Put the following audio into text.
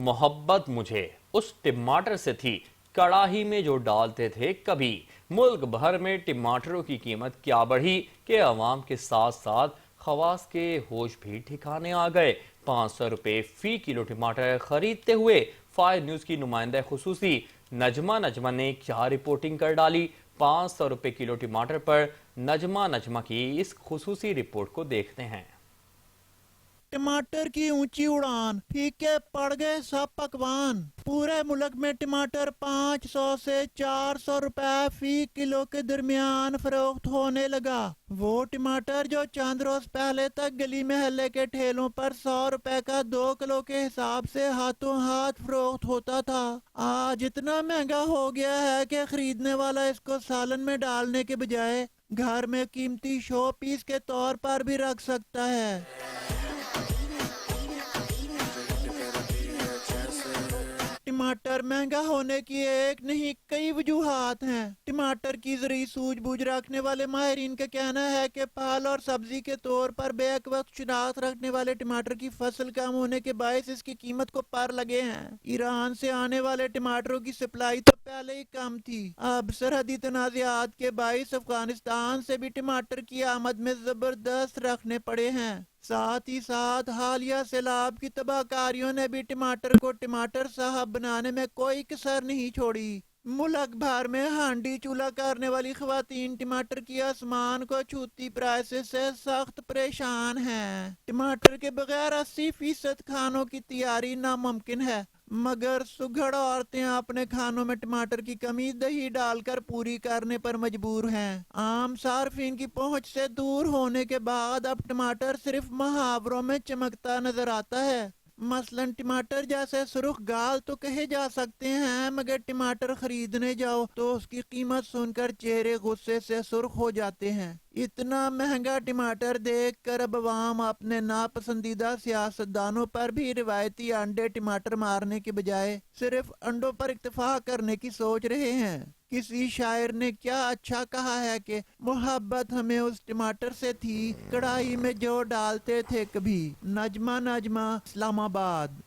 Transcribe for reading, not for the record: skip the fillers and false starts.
मोहब्बत मुझे उस टमाटर से थी, कड़ाही में जो डालते थे कभी। मुल्क भर में टमाटरों की कीमत क्या बढ़ी कि अवाम के साथ साथ खवास के होश भी ठिकाने आ गए। 500 रुपए फी किलो टमाटर खरीदते हुए फायर न्यूज की नुमाइंदा खुसूसी नजमा ने क्या रिपोर्टिंग कर डाली। 500 रुपए किलो टमाटर पर नजमा की इस खुसूसी रिपोर्ट को देखते हैं। टमाटर की ऊंची उड़ान, फीके पड़ गए सब पकवान। पूरे मुल्क में टमाटर 500 से 400 रुपए फी किलो के दरमियान फरोख्त होने लगा। वो टमाटर जो चंद रोज पहले तक गली महल्ले के ठेलों पर 100 रुपए का 2 किलो के हिसाब से हाथों हाथ फरोख्त होता था, आज इतना महंगा हो गया है कि खरीदने वाला इसको सालन में डालने के बजाय घर में कीमती शो पीस के तौर पर भी रख सकता है। टमाटर महंगा होने की एक नहीं कई वजूहात हैं। टमाटर की जरिए सूझबूझ रखने वाले माहिरीन का कहना है कि फल और सब्जी के तौर पर बेक वक्त शिनाख्त रखने वाले टमाटर की फसल कम होने के बायस इसकी कीमत को पर लगे हैं। ईरान से आने वाले टमाटरों की सप्लाई तो पहले ही कम थी, अब सरहदी तनाज़ात के बायस अफगानिस्तान से भी टमाटर की आमद में जबरदस्त रखने पड़े हैं। साथ ही साथ हालिया सैलाब की तबाहकारियों ने भी टमाटर को टमाटर साहब बनाने में कोई कसर नहीं छोड़ी। मुल्क भर में हांडी चूल्हा करने वाली खवातीन टमाटर की आसमान को छूती प्राइसेस से सख्त परेशान हैं। टमाटर के बगैर 80% खानों की तैयारी नामुमकिन है, मगर सुघड़ औरतें अपने खानों में टमाटर की कमी दही डालकर पूरी करने पर मजबूर हैं। आम सार्फिन की पहुंच से दूर होने के बाद अब टमाटर सिर्फ मुहावरों में चमकता नजर आता है। मसलन टमाटर जैसे सुर्ख गाल तो कहे जा सकते हैं, मगर टमाटर खरीदने जाओ तो उसकी कीमत सुनकर चेहरे गुस्से से सुर्ख हो जाते हैं। इतना महंगा टमाटर देखकर अब अवाम अपने नापसंदीदा सियासतदानों पर भी रिवायती अंडे टमाटर मारने के बजाय सिर्फ अंडों पर इक्तफा करने की सोच रहे हैं। किसी शायर ने क्या अच्छा कहा है कि मोहब्बत हमें उस टमाटर से थी, कढ़ाई में जो डालते थे कभी। नजमा इस्लामाबाद।